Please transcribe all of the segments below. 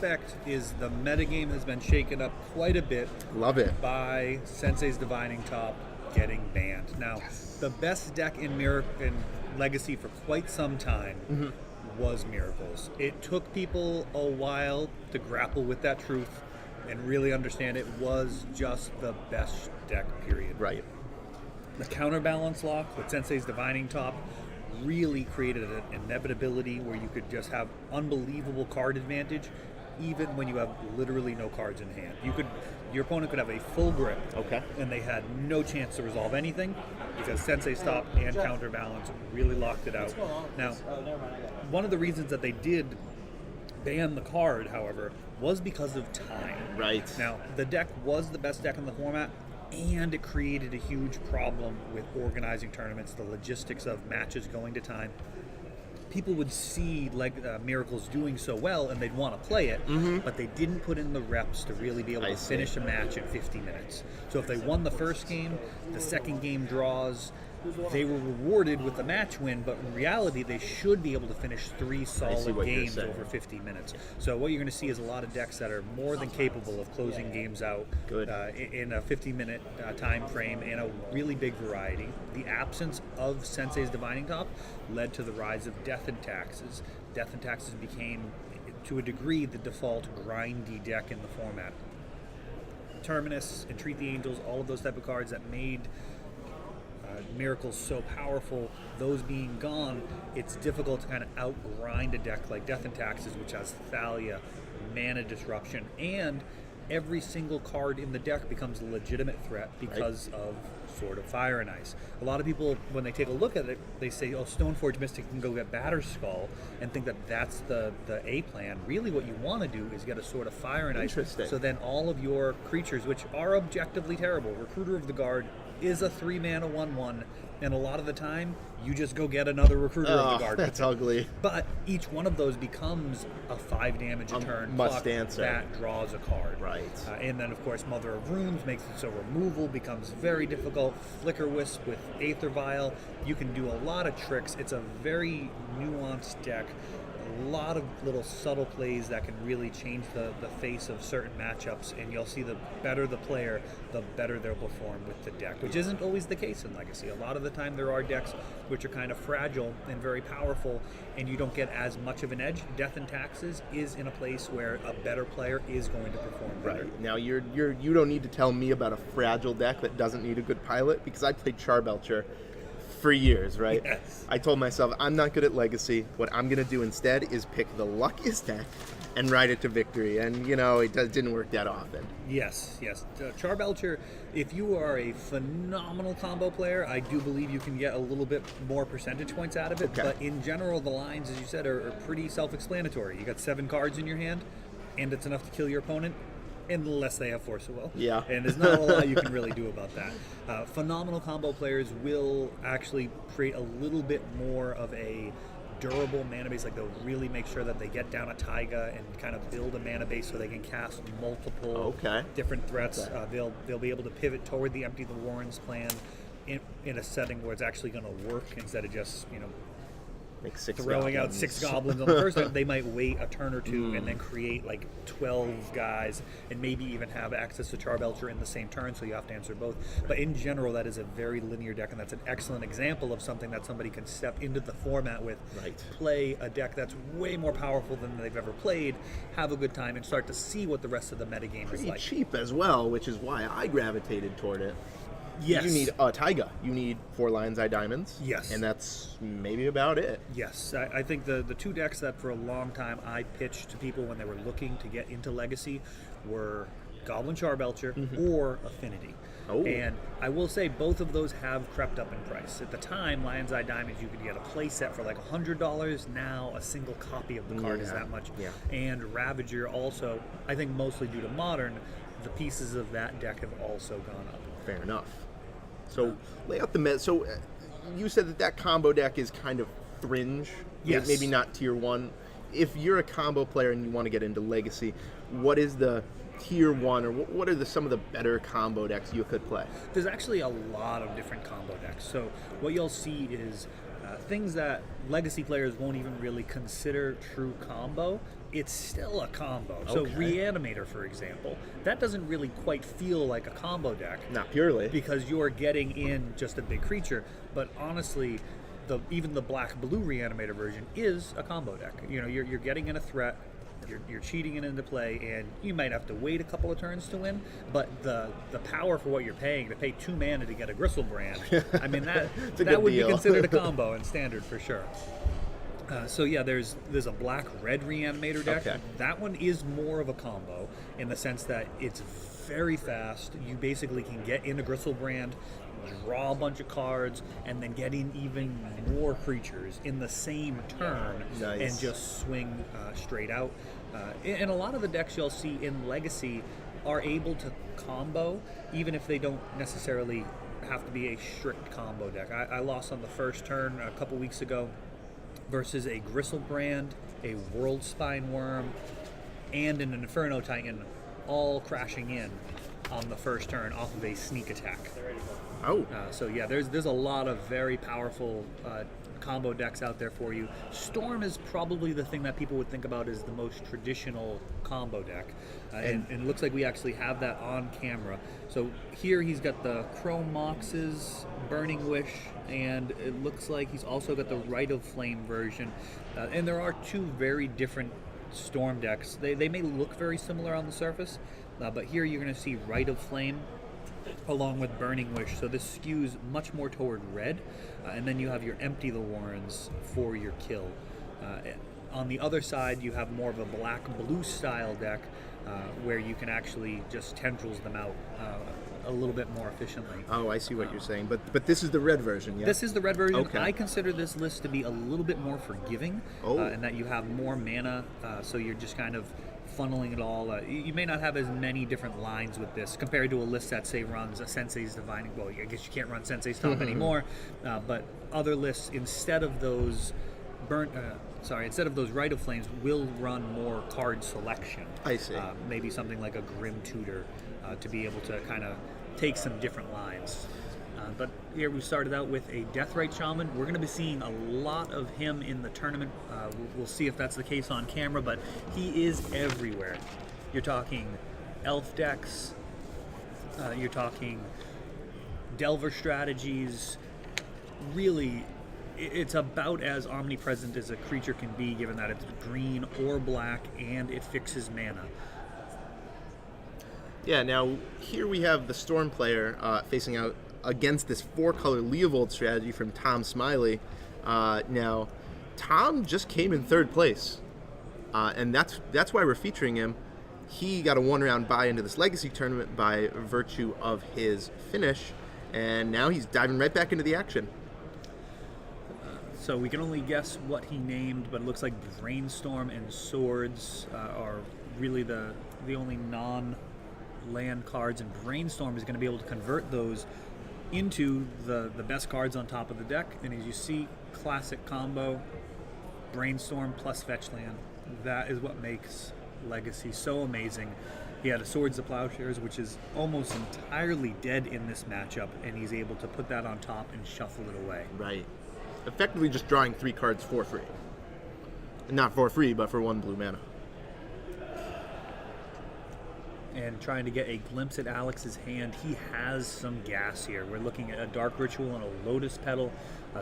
aspect is the metagame has been shaken up quite a bit. Love it. By Sensei's Divining Top getting banned. Now, the best deck in Legacy for quite some time was Miracles. It took people a while to grapple with that truth and really understand it was just the best deck, period. Right. The counterbalance lock with Sensei's Divining Top really created an inevitability where you could just have unbelievable card advantage even when you have literally no cards in hand. Your opponent could have a full grip, and they had no chance to resolve anything because Sensei's Top and counterbalance really locked it out. Now, one of the reasons that they did ban the card, however, was because of time. Right. Now, the deck was the best deck in the format, and it created a huge problem with organizing tournaments, the logistics of matches going to time. People would see Miracles doing so well, and they'd want to play it, but they didn't put in the reps to really be able to finish a match in 50 minutes. So if they won the first game, the second game draws, they were rewarded with the match win, but in reality, they should be able to finish 3 solid games over 50 minutes. So what you're going to see is a lot of decks that are more than capable of closing games out in a 50-minute time frame and a really big variety. The absence of Sensei's Divining Top led to the rise of Death and Taxes. Death and Taxes became, to a degree, the default grindy deck in the format. Terminus, Entreat the Angels, all of those type of cards that made Miracles so powerful, those being gone, it's difficult to kind of outgrind a deck like Death and Taxes, which has Thalia, Mana Disruption, and every single card in the deck becomes a legitimate threat because of Sword of Fire and Ice. A lot of people, when they take a look at it, they say, oh, Stoneforge Mystic can go get Batterskull, and think that that's the A plan. Really what you want to do is get a Sword of Fire and Ice. So then all of your creatures, which are objectively terrible, Recruiter of the Guard is a 3-mana 1/1, and a lot of the time you just go get another Recruiter of the Guard. That's ugly. But each one of those becomes a 5 damage a turn. Must answer. That draws a card. Right. And then, of course, Mother of Runes makes it so removal becomes very difficult. Flicker Wisp with Aether Vial. You can do a lot of tricks. It's a very nuanced deck. A lot of little subtle plays that can really change the face of certain matchups, and you'll see the better the player, the better they'll perform with the deck, which isn't always the case in Legacy. A lot of the time there are decks which are kind of fragile and very powerful, and you don't get as much of an edge. Death and Taxes is in a place where a better player is going to perform better. Right. Now, you don't need to tell me about a fragile deck that doesn't need a good pilot, because I played Charbelcher for years, right? Yes. I told myself, I'm not good at Legacy. What I'm going to do instead is pick the luckiest deck and ride it to victory. And, it didn't work that often. Yes. Charbelcher, if you are a phenomenal combo player, I do believe you can get a little bit more percentage points out of it. Okay. But in general, the lines, as you said, are pretty self-explanatory. You got 7 cards in your hand, and it's enough to kill your opponent, unless they have Force of Will. Yeah. And there's not a lot you can really do about that. Phenomenal combo players will actually create a little bit more of a durable mana base. Like, they'll really make sure that they get down a Taiga and kind of build a mana base so they can cast multiple different threats. They'll be able to pivot toward the Empty the Warrens plan in a setting where it's actually going to work, instead of just, Like throwing out 6 goblins on the first time. They might wait a turn or two and then create like 12 guys, and maybe even have access to Charbelcher in the same turn, so you have to answer both. But in general, that is a very linear deck, and that's an excellent example of something that somebody can step into the format with, play a deck that's way more powerful than they've ever played, have a good time, and start to see what the rest of the metagame is like. Cheap as well, which is why I gravitated toward it. Yes. You need a Taiga. You need 4 Lion's Eye Diamonds. Yes. And that's maybe about it. Yes. I think the 2 decks that for a long time I pitched to people when they were looking to get into Legacy were Goblin Charbelcher or Affinity. Oh. And I will say both of those have crept up in price. At the time, Lion's Eye Diamonds, you could get a play set for like $100. Now a single copy of the card is that much. Yeah. And Ravager also, I think mostly due to Modern, the pieces of that deck have also gone up. Fair enough. So lay out the So you said that combo deck is kind of fringe. Yes. Maybe not tier 1. If you're a combo player and you want to get into Legacy, what is the tier 1, or what are some of the better combo decks you could play? There's actually a lot of different combo decks. So what you'll see is things that Legacy players won't even really consider true combo it's still a combo. So Okay. Reanimator, for example, that doesn't really quite feel like a combo deck. Not purely. Because you're getting in just a big creature. But honestly, even the black-blue Reanimator version is a combo deck. You're getting in a threat, you're cheating it into play, and you might have to wait a couple of turns to win, but the power for what you're paying, to pay 2 mana to get a Gristlebrand, I mean, that would be considered a combo in Standard for sure. So yeah, there's a black-red Reanimator deck. Okay. That one is more of a combo in the sense that it's very fast. You basically can get in a Gristlebrand, draw a bunch of cards, and then get in even more creatures in the same turn. Nice. And just swing straight out. And a lot of the decks you'll see in Legacy are able to combo, even if they don't necessarily have to be a strict combo deck. I lost on the first turn a couple weeks ago versus a Gristlebrand, a World Spine Worm, and an Inferno Titan, all crashing in on the first turn off of a sneak attack. Oh. So yeah, there's a lot of very powerful combo decks out there for you. Storm is probably the thing that people would think about as the most traditional combo deck, and it looks like we actually have that on camera. So here he's got the Chrome Moxes, Burning Wish, and it looks like he's also got the Rite of Flame version. And there are 2 very different Storm decks. They may look very similar on the surface, but here you're going to see Rite of Flame along with Burning Wish, so this skews much more toward red, and then you have your Empty the Warrens for your kill. On the other side, you have more of a black-blue style deck where you can actually just tendrils them out a little bit more efficiently. Oh, I see what you're saying. But this is the red version, yeah? This is the red version. Okay. I consider this list to be a little bit more forgiving, and that you have more mana, so you're just kind of funneling it all. You may not have as many different lines with this compared to a list that, say, runs a Sensei's Divining. Well, I guess you can't run Sensei's Top anymore, but other lists, instead of those instead of those Rite of Flames, will run more card selection. I see. Maybe something like a Grim Tutor to be able to kind of take some different lines. But here we started out with a Deathrite Shaman. We're going to be seeing a lot of him in the tournament. We'll see if that's the case on camera, but he is everywhere. You're talking elf decks, you're talking Delver strategies. Really, it's about as omnipresent as a creature can be, given that it's green or black and it fixes mana. Yeah, now here we have the Storm player facing out against this 4-color Leovold strategy from Tom Smiley. Now, Tom just came in 3rd place, and that's why we're featuring him. He got a 1-round bye into this Legacy tournament by virtue of his finish, and now he's diving right back into the action. So we can only guess what he named, but it looks like Brainstorm and Swords are really the only non-land cards, and Brainstorm is going to be able to convert those into the best cards on top of the deck. And as you see, classic combo, Brainstorm plus Fetch Land. That is what makes Legacy so amazing. He had a Swords of Plowshares, which is almost entirely dead in this matchup, and he's able to put that on top and shuffle it away. Right. Effectively just drawing 3 cards for free. Not for free, but for 1 blue mana. And trying to get a glimpse at Alex's hand, he has some gas here. We're looking at a Dark Ritual and a Lotus Petal,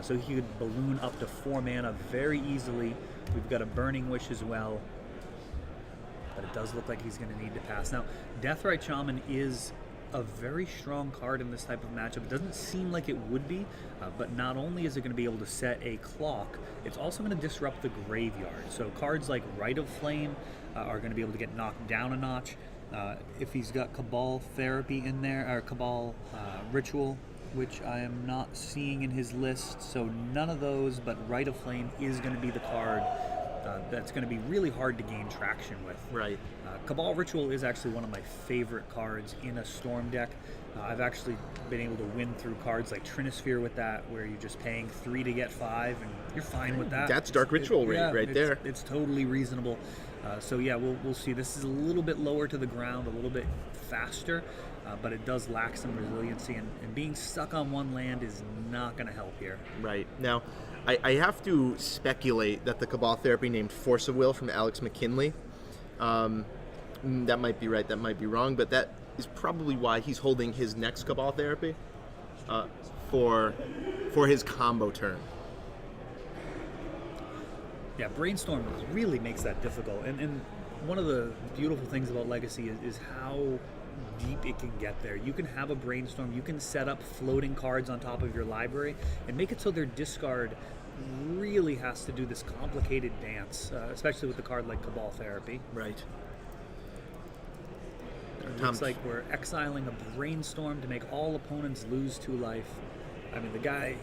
so he could balloon up to 4 mana very easily. We've got a Burning Wish as well, but it does look like he's going to need to pass. Now, Deathrite Shaman is a very strong card in this type of matchup. It doesn't seem like it would be, but not only is it going to be able to set a clock, it's also going to disrupt the graveyard. So cards like Rite of Flame are going to be able to get knocked down a notch. If he's got Cabal Therapy in there, or Cabal Ritual, which I am not seeing in his list, so none of those, but Rite of Flame is going to be the card that's going to be really hard to gain traction with. Right. Cabal Ritual is actually one of my favorite cards in a Storm deck. I've actually been able to win through cards like Trinisphere with that, where you're just paying 3 to get 5, and you're fine with that. That's Dark Ritual right there. It's totally reasonable. So yeah, we'll see. This is a little bit lower to the ground, a little bit faster, but it does lack some resiliency, and being stuck on one land is not going to help here. Right. Now, I have to speculate that the Cabal Therapy named Force of Will from Alex McKinley. That might be right, that might be wrong, but that is probably why he's holding his next Cabal Therapy for his combo turn. Yeah, Brainstorm really makes that difficult. And one of the beautiful things about Legacy is how deep it can get there. You can have a Brainstorm, you can set up floating cards on top of your library and make it so their discard really has to do this complicated dance, especially with a card like Cabal Therapy. Right. It looks like we're exiling a Brainstorm to make all opponents lose 2 life. I mean, the guy,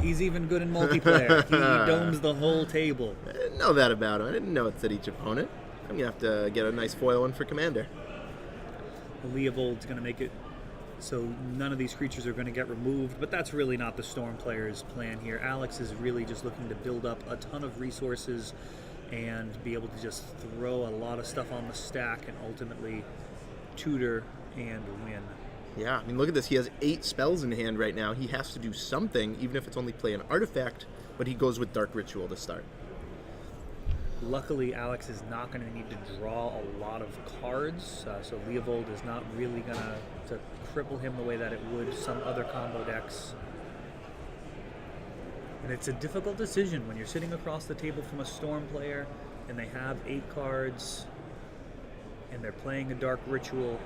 he's even good in multiplayer. He domes the whole table. I didn't know that about him. I didn't know it said each opponent. I'm going to have to get a nice foil one for Commander. Leovold's going to make it so none of these creatures are going to get removed, but that's really not the Storm player's plan here. Alex is really just looking to build up a ton of resources and be able to just throw a lot of stuff on the stack and ultimately tutor and win. Yeah, I mean, look at this. He has 8 spells in hand right now. He has to do something, even if it's only play an artifact, but he goes with Dark Ritual to start. Luckily, Alex is not going to need to draw a lot of cards, so Leovold is not really going to cripple him the way that it would some other combo decks. And it's a difficult decision when you're sitting across the table from a Storm player and they have 8 cards and they're playing a Dark Ritual.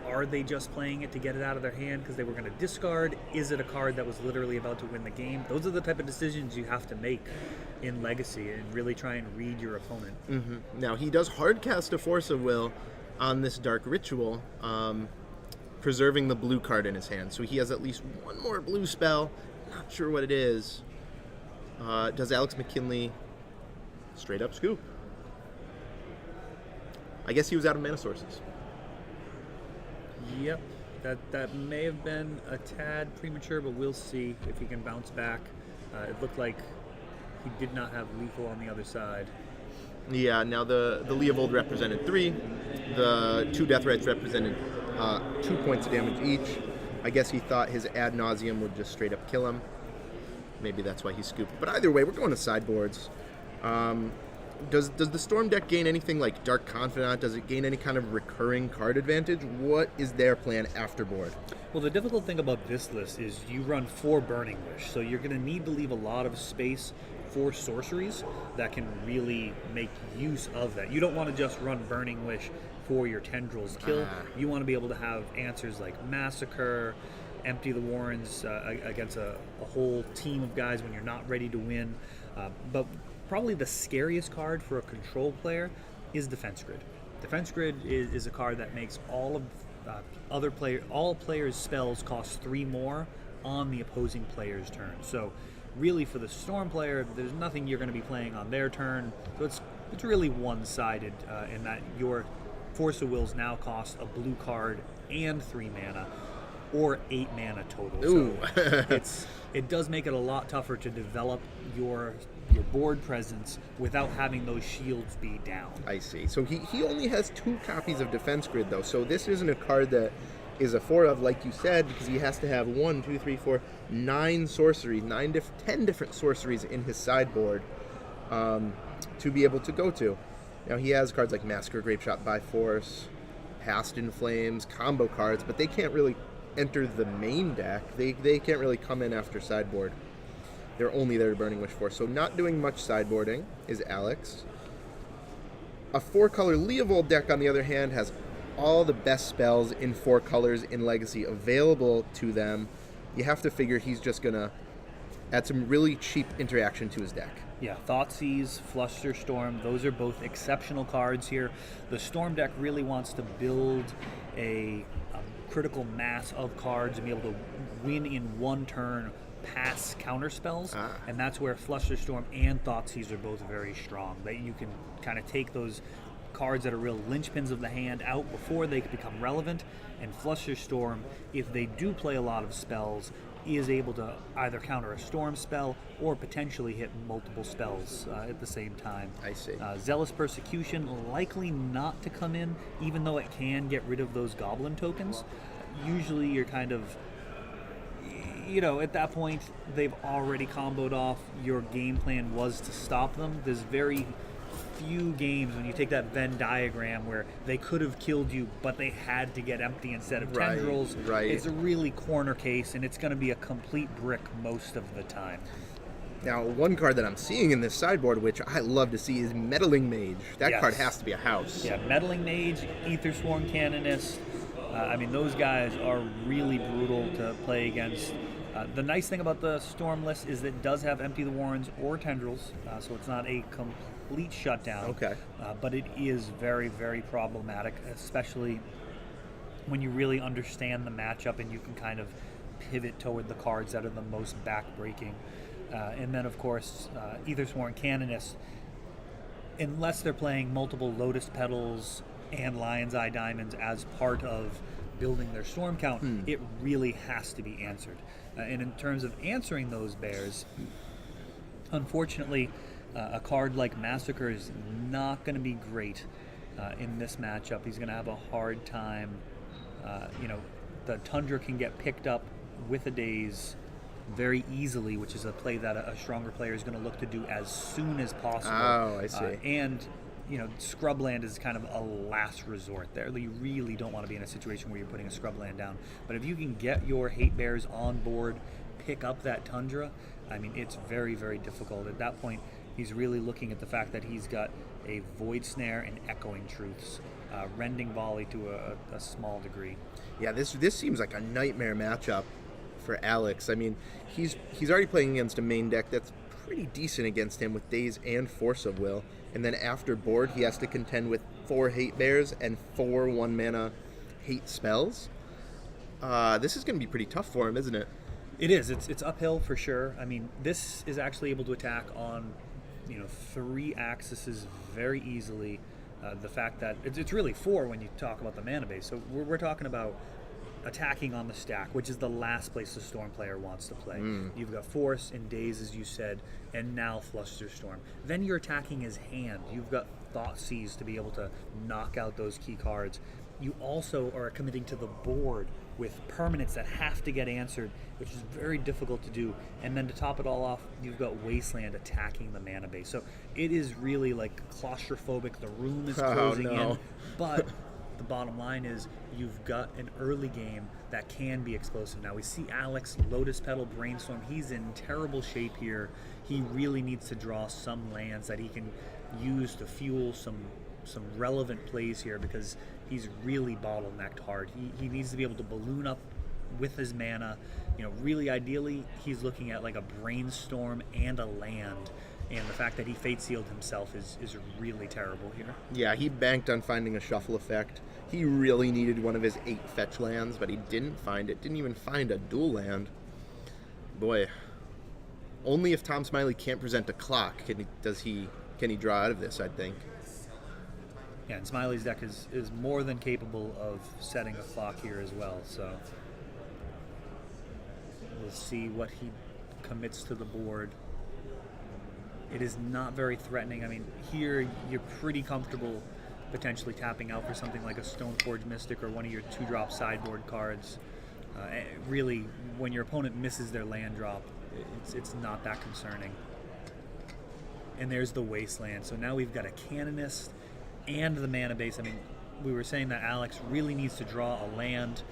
Are they just playing it to get it out of their hand because they were going to discard? Is it a card that was literally about to win the game? Those are the type of decisions you have to make in Legacy and really try and read your opponent. Mm-hmm. Now, he does hardcast a Force of Will on this Dark Ritual, preserving the blue card in his hand. So he has at least one more blue spell. Not sure what it is. Does Alex McKinley straight up scoop? I guess he was out of mana sources. Yep, that may have been a tad premature, but we'll see if he can bounce back. It looked like he did not have lethal on the other side. Yeah, now the Leovold represented 3. The 2 Death Rites represented 2 points of damage each. I guess he thought his Ad Nauseam would just straight up kill him. Maybe that's why he scooped. But either way, we're going to sideboards. Does the Storm deck gain anything like Dark Confidant? Does it gain any kind of recurring card advantage? What is their plan after board? Well, the difficult thing about this list is you run 4 Burning Wish, so you're going to need to leave a lot of space for sorceries that can really make use of that. You don't want to just run Burning Wish for your Tendrils kill. You want to be able to have answers like Massacre, empty the Warrens against a whole team of guys when you're not ready to win. But probably the scariest card for a control player is Defense Grid. Defense Grid is a card that makes all players' spells cost 3 more on the opposing player's turn. So really for the Storm player, there's nothing you're going to be playing on their turn. So it's really one-sided in that your Force of Wills now cost a blue card and 3 mana, or 8 mana total. Ooh. So it does make it a lot tougher to develop your board presence without having those shields be down. I see. So he only has 2 copies of Defense Grid, though. So this isn't a card that is a 4 of, like you said, because he has to have 1, 2, 3, 4, 9 sorceries, 10 different sorceries in his sideboard to be able to go to. Now, he has cards like Massacre, Grape Shot by Force, Past in Flames, combo cards, but they can't really enter the main deck. They can't really come in after sideboard. They're only there to Burning Wish for. So not doing much sideboarding is Alex. A 4-color Leovold deck, on the other hand, has all the best spells in 4 colors in Legacy available to them. You have to figure he's just going to add some really cheap interaction to his deck. Yeah, Thoughtseize, Flusterstorm, those are both exceptional cards here. The Storm deck really wants to build a critical mass of cards and be able to win in one turn past counter spells, and that's where Flusterstorm and Thoughtseize are both very strong. That you can kind of take those cards that are real linchpins of the hand out before they become relevant, and Flusterstorm, if they do play a lot of spells, is able to either counter a Storm spell or potentially hit multiple spells at the same time. I see. Zealous Persecution, likely not to come in, even though it can get rid of those Goblin tokens. Usually you're kind of At that point, they've already comboed off. Your game plan was to stop them. There's very few games when you take that Venn diagram where they could have killed you, but they had to get empty instead of tendrils. Right. It's a really corner case, and it's going to be a complete brick most of the time. Now, one card that I'm seeing in this sideboard, which I love to see, is Meddling Mage. That card has to be a house. Yeah, Meddling Mage, Aethersworn Canonist. Those guys are really brutal to play against. The nice thing about the Storm list is that it does have Empty the Warrens or Tendrils, so it's not a complete shutdown. Okay. But it is very, very problematic, especially when you really understand the matchup and you can kind of pivot toward the cards that are the most back-breaking. And then, of course, Aethersworn Canonist, unless they're playing multiple Lotus Petals and Lion's Eye Diamonds as part of building their storm count, it really has to be answered. And in terms of answering those bears, unfortunately, a card like Massacre is not going to be great in this matchup. He's going to have a hard time. The Tundra can get picked up with a Daze very easily, which is a play that a stronger player is going to look to do as soon as possible. Oh, I see. Scrubland is kind of a last resort there. You really don't want to be in a situation where you're putting a Scrubland down. But if you can get your Hate Bears on board, pick up that Tundra, it's very, very difficult. At that point, he's really looking at the fact that he's got a Void Snare and Echoing Truths, Rending Volley to a small degree. Yeah, this seems like a nightmare matchup for Alex. He's already playing against a main deck that's pretty decent against him with Daze and Force of Will. And then after board, he has to contend with 4 Hate Bears and 4 1-mana hate spells. This is going to be pretty tough for him, isn't it? It is. It's uphill for sure. This is actually able to attack on 3 axes very easily. The fact that it's really 4 when you talk about the mana base. So we're talking about attacking on the stack, which is the last place the Storm player wants to play. You've got Force and Daze, as you said, and now Flusterstorm. Then you're attacking his hand. You've got Thoughtseize to be able to knock out those key cards. You also are committing to the board with permanents that have to get answered, which is very difficult to do. And then to top it all off, you've got Wasteland attacking the mana base. So it is really like claustrophobic. The room is closing in, but the bottom line is you've got an early game that can be explosive. Now we see Alex Lotus Petal Brainstorm. He's in terrible shape here. He really needs to draw some lands that he can use to fuel some relevant plays here, because he's really bottlenecked hard. He needs to be able to balloon up with his mana. Really ideally he's looking at like a Brainstorm and a land. And the fact that he Fate Sealed himself is really terrible here. Yeah, he banked on finding a shuffle effect. He really needed one of his 8 fetch lands, but he didn't find it. Didn't even find a dual land. Boy, only if Tom Smiley can't present a clock can he draw out of this, I think. Yeah, and Smiley's deck is more than capable of setting a clock here as well. So we'll see what he commits to the board. It is not very threatening. Here you're pretty comfortable potentially tapping out for something like a Stoneforge Mystic or one of your 2-drop sideboard cards. Really, when your opponent misses their land drop, it's not that concerning. And there's the Wasteland. So now we've got a Canonist and the mana base. We were saying that Alex really needs to draw a land,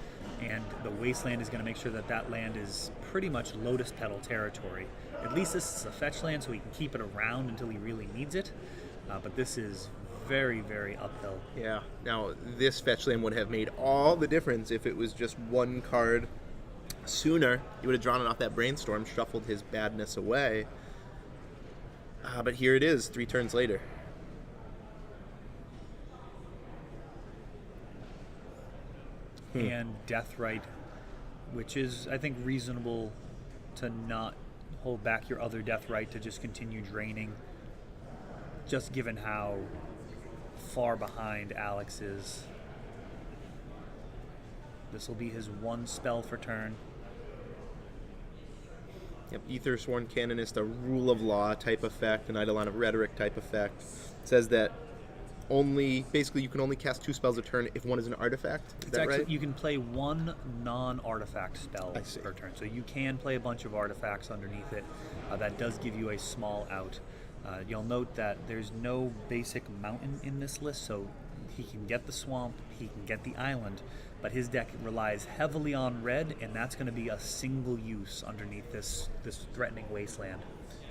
and the Wasteland is going to make sure that land is pretty much Lotus Petal territory. At least this is a fetch land, so he can keep it around until he really needs it. But this is very, very uphill. Yeah. Now, this fetch land would have made all the difference if it was just 1 card sooner. He would have drawn it off that Brainstorm, shuffled his badness away. But here it is, 3 turns later. And Deathrite, which is, I think, reasonable to not hold back your other Deathrite to just continue draining, just given how far behind Alex is. This will be his 1 spell for turn. Yep, Aethersworn Canonist, a Rule of Law type effect, an Eidolon of Rhetoric type effect. It says that you can only cast 2 spells a turn if one is an artifact. Is It's that actually, right? you can play one non-artifact spell I see. per turn. So you can play a bunch of artifacts underneath it. That does give you a small out. You'll note that there's no basic mountain in this list, so he can get the swamp, he can get the island, but his deck relies heavily on red, and that's going to be a single use underneath this threatening wasteland.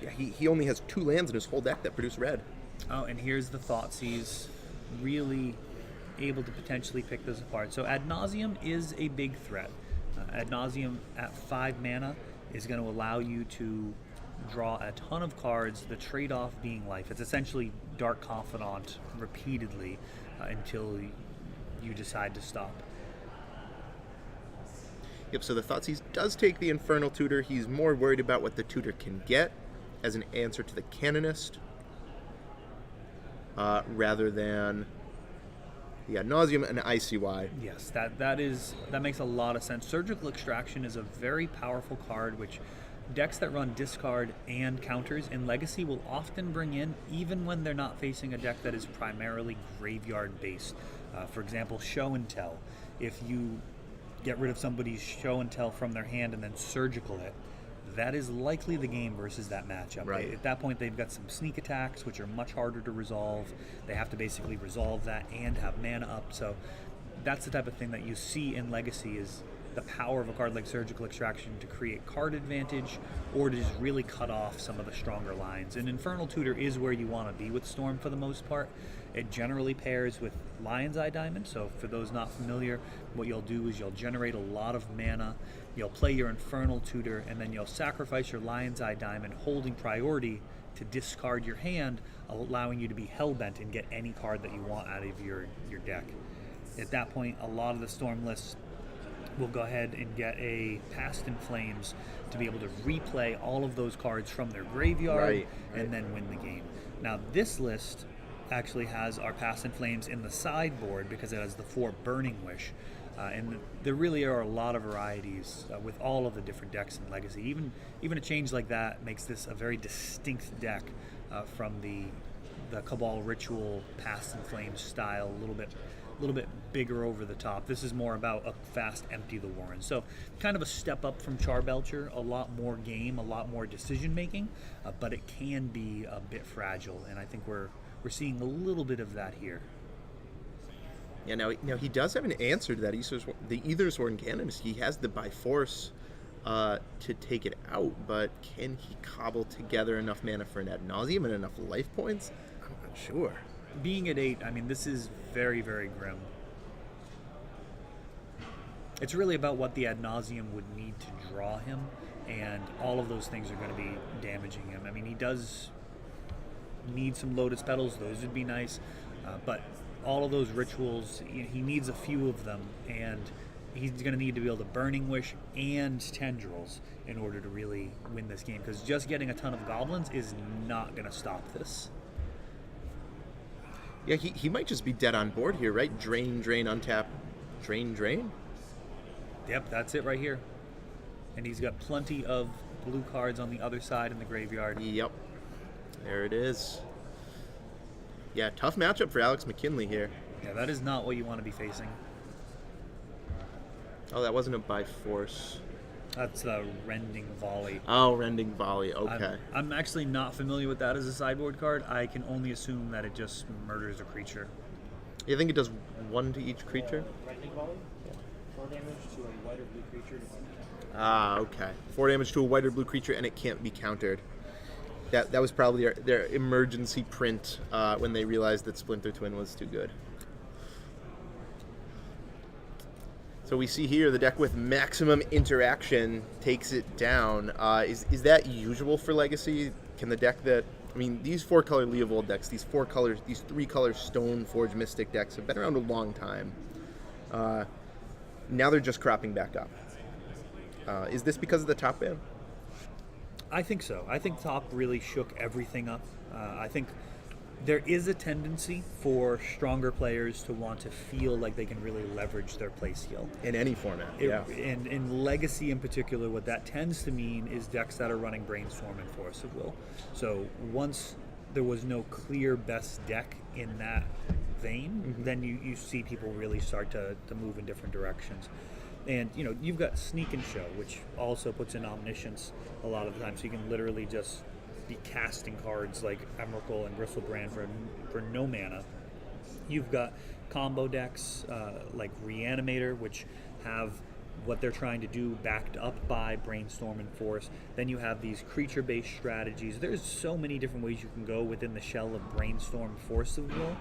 Yeah, he only has 2 lands in his whole deck that produce red. Oh, and here's the Thoughtseize, really able to potentially pick this apart. So Ad Nauseam is a big threat. Ad Nauseam at 5 mana is going to allow you to draw a ton of cards, the trade-off being life. It's essentially Dark Confidant repeatedly until you decide to stop. Yep, so the Thoughtseize does take the Infernal Tutor. He's more worried about what the tutor can get as an answer to the Canonist, rather than the Ad Nauseam and ICY. Yes, that makes a lot of sense. Surgical Extraction is a very powerful card, which decks that run discard and counters in Legacy will often bring in, even when they're not facing a deck that is primarily graveyard-based. For example, Show and Tell. If you get rid of somebody's Show and Tell from their hand and then Surgical it, that is likely the game versus that matchup. Right. At that point, they've got some sneak attacks, which are much harder to resolve. They have to basically resolve that and have mana up. So that's the type of thing that you see in Legacy is the power of a card like Surgical Extraction to create card advantage or to just really cut off some of the stronger lines. And Infernal Tutor is where you want to be with Storm for the most part. It generally pairs with Lion's Eye Diamond, so for those not familiar, what you'll do is you'll generate a lot of mana, you'll play your Infernal Tutor, and then you'll sacrifice your Lion's Eye Diamond, holding priority to discard your hand, allowing you to be hellbent and get any card that you want out of your deck. At that point, a lot of the Storm lists will go ahead and get a Past in Flames to be able to replay all of those cards from their graveyard Right. and then win the game. Now, this list actually has our Past in Flames in the sideboard because it has the 4 Burning Wish. And there really are a lot of varieties with all of the different decks in Legacy. Even a change like that makes this a very distinct deck from the Cabal Ritual Past in Flames style, a little bit bigger over the top. This is more about a fast empty the Warren. So kind of a step up from Charbelcher, a lot more game, a lot more decision making, but it can be a bit fragile, and I think we're seeing a little bit of that here. Yeah, now he does have an answer to that. The Aethersworn Canonist. He has the by force to take it out, but can he cobble together enough mana for an Ad Nauseam and enough life points? I'm not sure. Being at 8, I mean, this is very, very grim. It's really about what the Ad Nauseam would need to draw him, and all of those things are going to be damaging him. I mean, he does need some Lotus Petals. Those would be nice, but all of those rituals, he needs a few of them, and he's going to need to be able to Burning Wish and Tendrils in order to really win this game, because just getting a ton of goblins is not going to stop this. Yeah, he might just be dead on board here, right? Drain, untap, drain. Yep, that's it right here. And he's got plenty of blue cards on the other side in the graveyard. Yep, there it is. Yeah, tough matchup for Alex McKinley here. Yeah, that is not what you want to be facing. Oh, that wasn't a by force. That's the Rending Volley. Oh, Rending Volley, okay. I'm actually not familiar with that as a sideboard card. I can only assume that it just murders a creature. You think it does 1 to each creature? Lightning Volley? Yeah. 4 damage to a white or blue creature. Ah, okay. 4 damage to a white or blue creature, and it can't be countered. That was probably their emergency print when they realized that Splinter Twin was too good. So we see here the deck with maximum interaction takes it down. Is that usual for Legacy? Can the deck that... I mean, these 4-color Leovold decks, these 3-color Stoneforge Mystic decks have been around a long time. Now they're just cropping back up. Is this because of the top ban? I think so. I think top really shook everything up. I think there is a tendency for stronger players to want to feel like they can really leverage their play skill. In any format, yeah. And in Legacy in particular, what that tends to mean is decks that are running Brainstorm and Force of Will. So once there was no clear best deck in that vein, then you see people really start to move in different directions. And you've got Sneak and Show, which also puts in omniscience a lot of the time, so you can literally just be casting cards like Emrakul and Bristlebrand for no mana. You've got combo decks like Reanimator, which have what they're trying to do backed up by Brainstorm and Force. Then you have these creature-based strategies. There's so many different ways you can go within the shell of Brainstorm Force of Will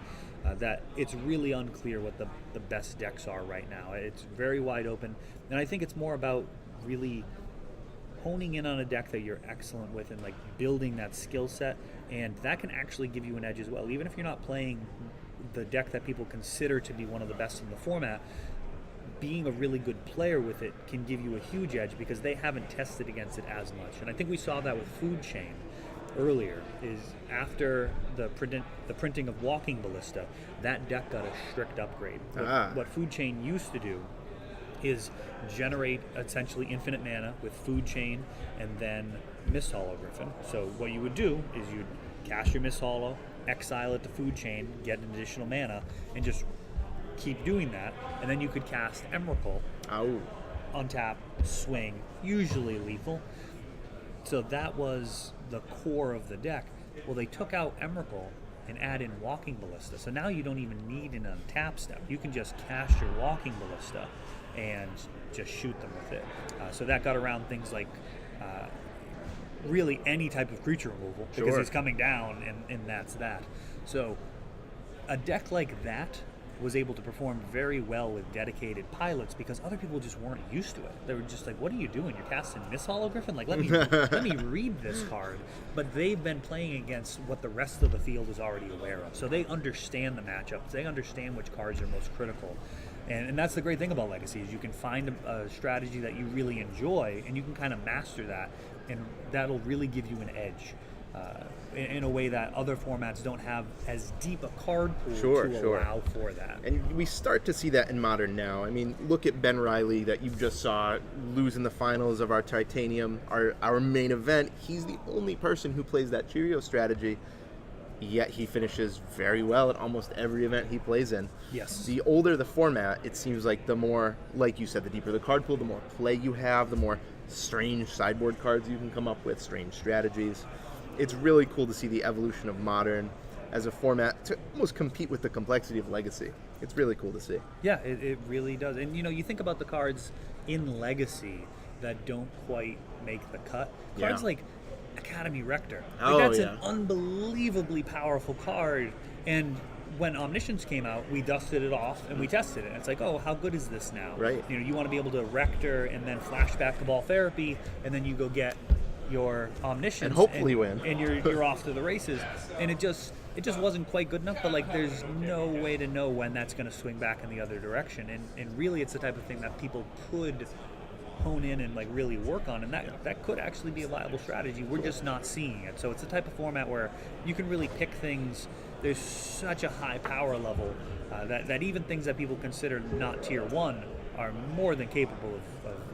that it's really unclear what the best decks are right now. It's very wide open, and I think it's more about really honing in on a deck that you're excellent with and like building that skill set, and that can actually give you an edge as well. Even if you're not playing the deck that people consider to be one of the best in the format, being a really good player with it can give you a huge edge because they haven't tested against it as much. And I think we saw that with Food Chain earlier, is after the printing of Walking Ballista, that deck got a strict upgrade. What Food Chain used to do is generate essentially infinite mana with Food Chain and then Mist Hollow Griffin. So what you would do is you'd cast your Mist Hollow, exile it to Food Chain, get an additional mana, and just keep doing that, and then you could cast Emrakul, untap, swing, usually lethal. So that was the core of the deck. Well, they took out Emrakul and add in Walking Ballista, so now you don't even need an untap step. You can just cast your Walking Ballista and just shoot them with it. So that got around things like really any type of creature removal, because it's coming down, and that's that. So a deck like that was able to perform very well with dedicated pilots because other people just weren't used to it. They were just like, what are you doing? You're casting Mist Hollow Griffin? Like, let me read this card. But they've been playing against what the rest of the field is already aware of. So they understand the matchups. They understand which cards are most critical. And that's the great thing about Legacy, is you can find a strategy that you really enjoy, and you can kind of master that, and that'll really give you an edge. In a way that other formats don't have as deep a card pool to allow for that. And we start to see that in Modern now. I mean, look at Ben Riley that you just saw lose in the finals of our Titanium, our main event. He's the only person who plays that Cheerio strategy, yet he finishes very well at almost every event he plays in. Yes. The older the format, it seems like the more, like you said, the deeper the card pool, the more play you have, the more strange sideboard cards you can come up with, strange strategies. It's really cool to see the evolution of Modern as a format to almost compete with the complexity of Legacy. It's really cool to see. Yeah, it really does. And you think about the cards in Legacy that don't quite make the cut. Cards like Academy Rector. That's an unbelievably powerful card. And when Omniscience came out, we dusted it off and we tested it. It's like, oh, how good is this now? Right. You want to be able to Rector and then flashback to Ball Therapy, and then you go get your Omniscience and hopefully win, and you're off to the races. And it just wasn't quite good enough. But like, there's no way to know when that's going to swing back in the other direction. And really, it's the type of thing that people could hone in and like really work on, and that could actually be a viable strategy. We're just not seeing it. So it's the type of format where you can really pick things. There's such a high power level that even things that people consider not tier 1 are more than capable of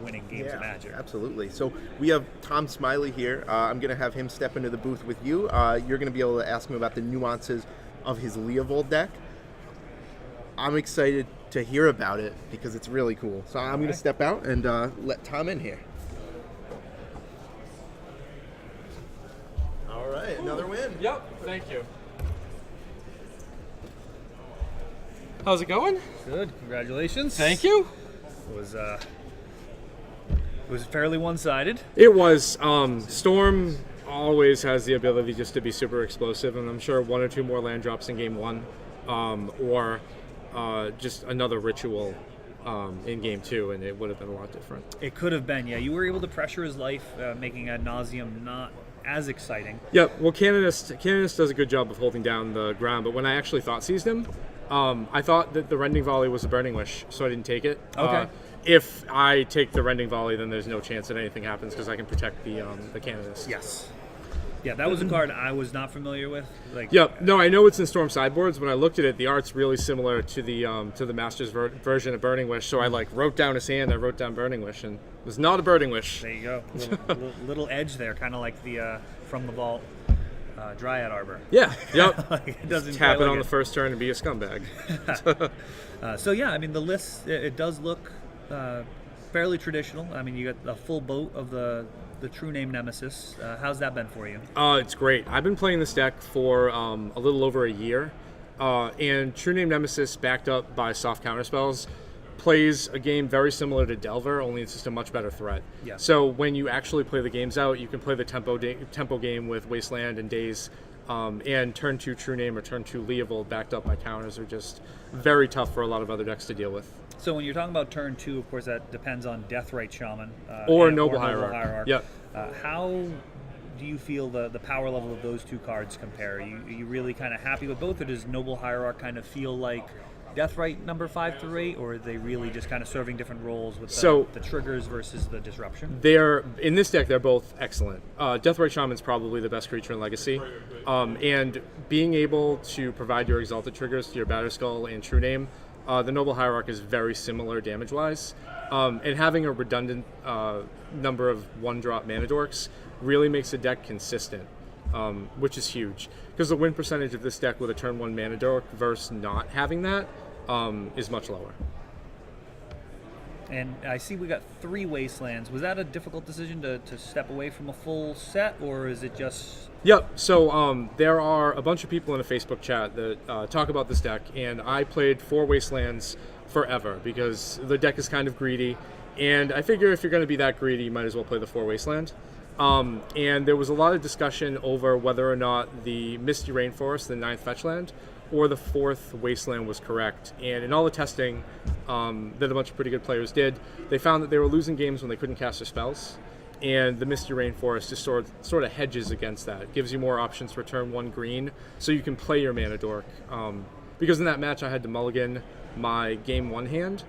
winning games of Magic. Absolutely. So we have Tom Smiley here. I'm going to have him step into the booth with you. You're going to be able to ask him about the nuances of his Leovold deck. I'm excited to hear about it because it's really cool. So I'm going to step out and let Tom in here. All right, another win. Yep, thank you. How's it going? Good, congratulations. Thank you. It was fairly one-sided. It was. Storm always has the ability just to be super explosive, and I'm sure one or two more land drops in game 1, or just another ritual in game 2, and it would have been a lot different. It could have been, yeah. You were able to pressure his life, making Ad Nauseam not as exciting. Yeah, well, Canonist does a good job of holding down the ground, but when I actually thought seized him, I thought that the Rending Volley was a Burning Wish, so I didn't take it. Okay. If I take the Rending Volley, then there's no chance that anything happens because I can protect the Canonist. Yes. Yeah, that was a card I was not familiar with. No, I know it's in Storm sideboards. When I looked at it, the art's really similar to the Master's version of Burning Wish. So I wrote down his hand. I wrote down Burning Wish, and it was not a Burning Wish. There you go. Little edge there, kind of like the From the Vault Dryad Arbor. Yeah, yep. Like, it doesn't Tap quite it like on the first turn and be a scumbag. So yeah, I mean the list it does look fairly traditional. I mean you got a full boat of the True Name Nemesis. How's that been for you? It's great. I've been playing this deck for a little over a year, and True Name Nemesis, backed up by soft counterspells, plays a game very similar to Delver, only it's just a much better threat. Yeah. So when you actually play the games out, you can play the tempo game with Wasteland and Daze, and turn 2 True Name or turn 2 Leovold backed up by counters are just very tough for a lot of other decks to deal with. So when you're talking about turn 2, of course that depends on Deathrite Shaman Or and- Noble Hierarch. Yep. How do you feel the power level of those two cards compare? Are you really kind of happy with both, or does Noble Hierarch kind of feel like Deathrite number 5 through 8, or are they really just kind of serving different roles with the triggers versus the disruption? They're in this deck. They're both excellent. Deathrite Shaman's probably the best creature in Legacy, and being able to provide your Exalted triggers to your Batterskull and True Name, the Noble Hierarch is very similar damage-wise, and having a redundant number of 1-drop mana dorks really makes the deck consistent, which is huge because the win percentage of this deck with a turn 1 mana dork versus not having that is much lower. And I see we got 3 Wastelands. Was that a difficult decision to step away from a full set, or is it just... Yep, so there are a bunch of people in a Facebook chat that talk about this deck, and I played 4 Wastelands forever because the deck is kind of greedy, and I figure if you're going to be that greedy, you might as well play the 4 Wasteland. And there was a lot of discussion over whether or not the Misty Rainforest, the 9th fetchland, or the 4th Wasteland was correct. And in all the testing that a bunch of pretty good players did, they found that they were losing games when they couldn't cast their spells. And the Misty Rainforest just sort of hedges against that. It gives you more options for turn 1 green, so you can play your mana dork. Because in that match, I had to mulligan my game 1 hand.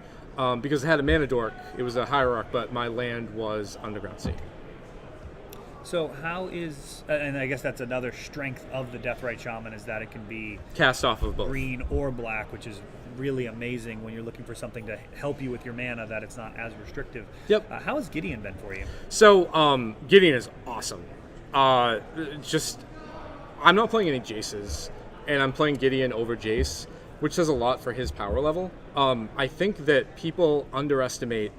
Because I had a mana dork, it was a Hierarch, but my land was Underground Sea. So how is, and I guess that's another strength of the Deathrite Shaman, is that it can be Cast off of both. green or black, which is really amazing when you're looking for something to help you with your mana, that it's not as restrictive. Yep. How has Gideon been for you? So Gideon is awesome. I'm not playing any Jaces, and I'm playing Gideon over Jace, which says a lot for his power level. I think that people underestimate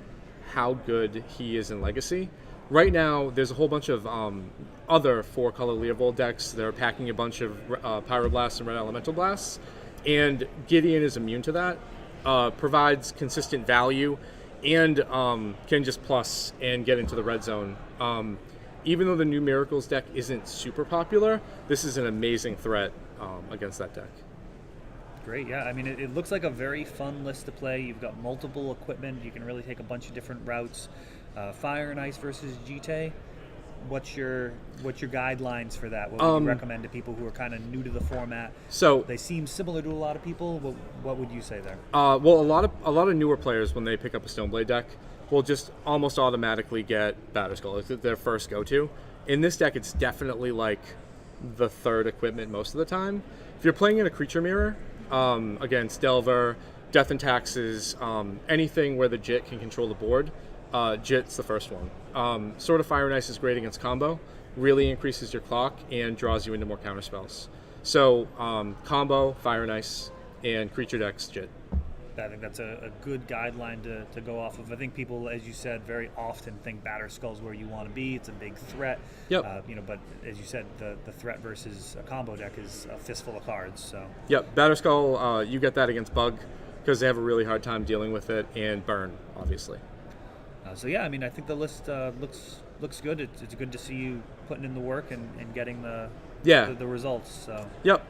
how good he is in Legacy. Right now, there's a whole bunch of other 4-color Leovold decks that are packing a bunch of Pyroblasts and Red Elemental Blasts, and Gideon is immune to that, provides consistent value, and can just plus and get into the red zone. Even though the new Miracles deck isn't super popular, this is an amazing threat against that deck. Great, yeah. I mean, it looks like a very fun list to play. You've got multiple equipment. You can really take a bunch of different routes. Fire and Ice versus GT. What's your guidelines for that? What would you recommend to people who are kind of new to the format? So They seem similar to a lot of people. What would you say there? well, a lot of newer players, when they pick up a Stoneblade deck, will just almost automatically get Batterskull. It's their first go-to. In this deck, it's definitely like the third equipment most of the time. If you're playing in a creature mirror, against Delver, Death and Taxes, anything where the Jit can control the board, Jit's the first one. Sword of Fire and Ice is great against combo, really increases your clock and draws you into more counterspells. So combo, Fire and Ice, and creature decks, Jit. I think that's a good guideline to go off of. I think people, as you said, very often think Batterskull's where you want to be. It's a big threat. Yep. But as you said, the threat versus a combo deck is a fistful of cards. So. Yep, Batterskull, you get that against Bug because they have a really hard time dealing with it, and Burn, obviously. So yeah, I mean, I think the list looks good. It's good to see you putting in the work and getting the results. So. Yep.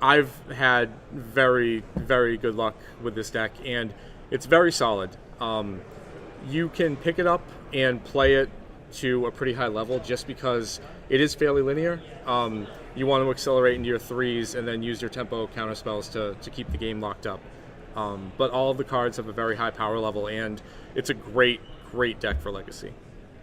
I've had very, very good luck with this deck, and it's very solid. You can pick it up and play it to a pretty high level just because it is fairly linear. You want to accelerate into your 3s and then use your tempo counterspells to keep the game locked up. But all of the cards have a very high power level, and it's a great, great deck for Legacy.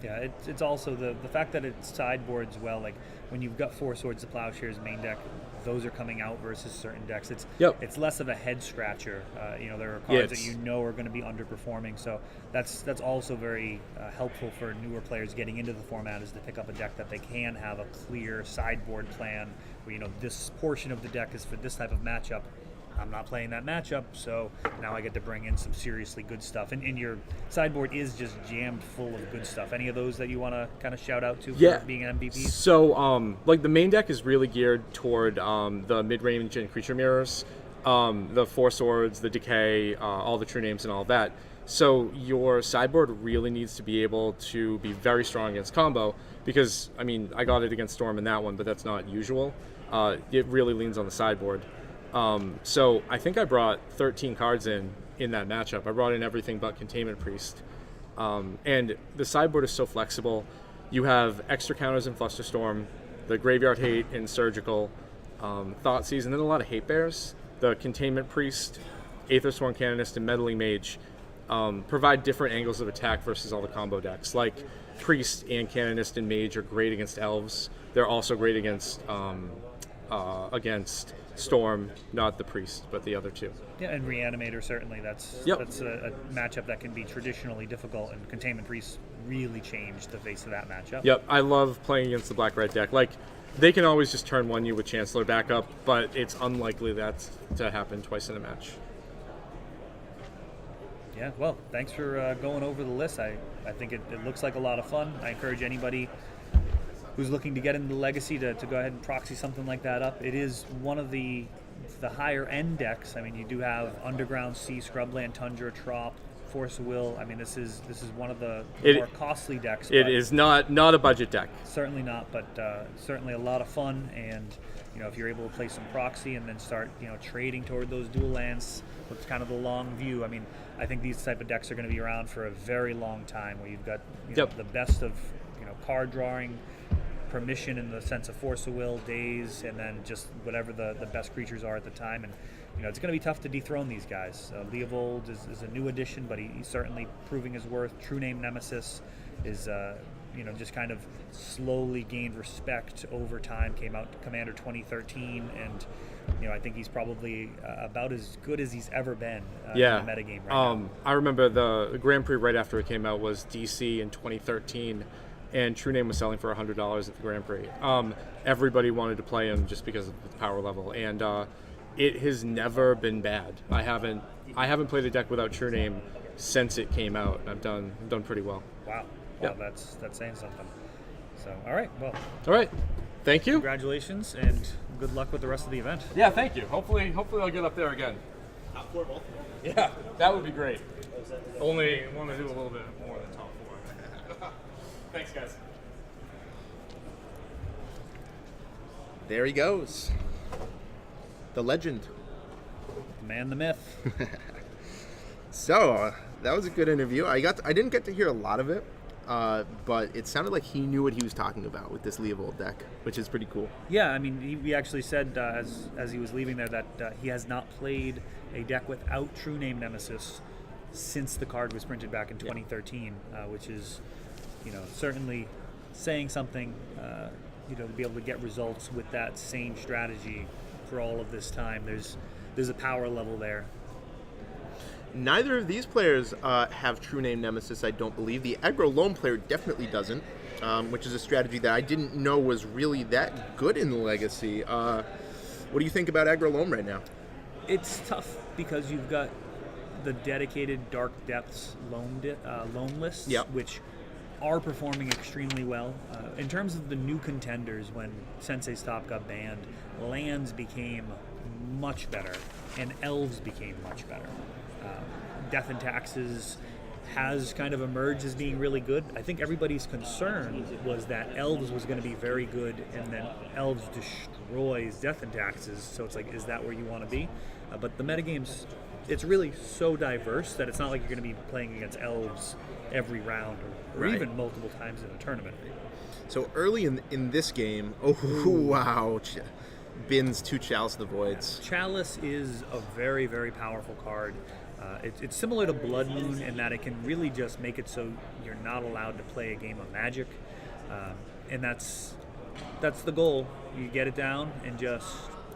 Yeah, it's also the fact that it sideboards well. Like when you've got 4 Swords of Plowshares main deck, those are coming out versus certain decks. Yep. It's less of a head scratcher. There are Yeah, cards that are going to be underperforming. So that's also very helpful for newer players getting into the format, is to pick up a deck that they can have a clear sideboard plan where this portion of the deck is for this type of matchup. I'm not playing that matchup, so now I get to bring in some seriously good stuff. And your sideboard is just jammed full of good stuff. Any of those that you want to kind of shout out to for being MVPs? So, the main deck is really geared toward the mid-range and creature mirrors, the Four Swords, the Decay, all the true names and all that. So your sideboard really needs to be able to be very strong against combo, because, I got it against Storm in that one, but that's not usual. It really leans on the sideboard. So I think I brought 13 cards in that matchup. I brought in everything but Containment Priest. And the sideboard is so flexible. You have extra counters in Flusterstorm, the Graveyard Hate in Surgical, Thoughtseize, and then a lot of Hate Bears. The Containment Priest, Aethersworn Canonist, and Meddling Mage provide different angles of attack versus all the combo decks. Like Priest and Canonist and Mage are great against Elves. They're also great against Storm, not the Priest, but the other two. Yeah, and Reanimator, certainly. That's a matchup that can be traditionally difficult, and Containment Priest really changed the face of that matchup. Yep, I love playing against the black-red deck. Like, they can always just turn one you with Chancellor backup, but it's unlikely that's to happen twice in a match. Yeah, well, thanks for going over the list. I think it looks like a lot of fun. I encourage anybody who's looking to get into Legacy to go ahead and proxy something like that up. It is one of the higher end decks. You do have Underground Sea, Scrubland, Tundra, Trop, Force of Will. This is one of the more costly decks. It is not a budget deck. Certainly not, but certainly a lot of fun. And if you're able to play some proxy and then start trading toward those dual lands with kind of the long view. I think these type of decks are going to be around for a very long time, where you've got the best of card drawing, permission in the sense of Force of Will, Daze, and then just whatever the best creatures are at the time. And it's going to be tough to dethrone these guys. Leovold is a new addition, but he's certainly proving his worth. True Name Nemesis is just kind of slowly gained respect over time. Came out to Commander 2013, and I think he's probably about as good as he's ever been in the metagame right now. I remember the Grand Prix right after it came out was DC in 2013. And True Name was selling for $100 at the Grand Prix. Everybody wanted to play him just because of the power level, and it has never been bad. I haven't played a deck without True Name since it came out. I've done pretty well. Wow, Yep. That's saying something. So, all right, well, all right, thank you. Congratulations, and good luck with the rest of the event. Yeah, thank you. Hopefully I'll get up there again. Top four both. Yeah, that would be great. Only want to do a little bit more than top four. Thanks, guys. There he goes. The legend. The man, the myth. So, that was a good interview. I didn't get to hear a lot of it, but it sounded like he knew what he was talking about with this Leovold deck, which is pretty cool. Yeah, he actually said as he was leaving there that he has not played a deck without True Name Nemesis since the card was printed back in 2013, which is certainly saying something, to be able to get results with that same strategy for all of this time. There's a power level there. Neither of these players have True Name Nemesis, I don't believe. The aggro lone player definitely doesn't, which is a strategy that I didn't know was really that good in the Legacy. What do you think about aggro lone right now? It's tough because you've got the dedicated Dark Depths loan lists, which are performing extremely well. In terms of the new contenders, when Sensei's Top got banned, lands became much better, and elves became much better. Death and Taxes has kind of emerged as being really good. I think everybody's concern was that elves was going to be very good, and then elves destroys Death and Taxes, so it's like, is that where you want to be? But the metagame's, it's really so diverse that it's not like you're going to be playing against elves every round or even multiple times in a tournament. So early in this game, wow, bins 2 Chalice of the Voids. Chalice is a very, very powerful card. It's similar to Blood Moon in that it can really just make it so you're not allowed to play a game of Magic, and that's the goal. You get it down and just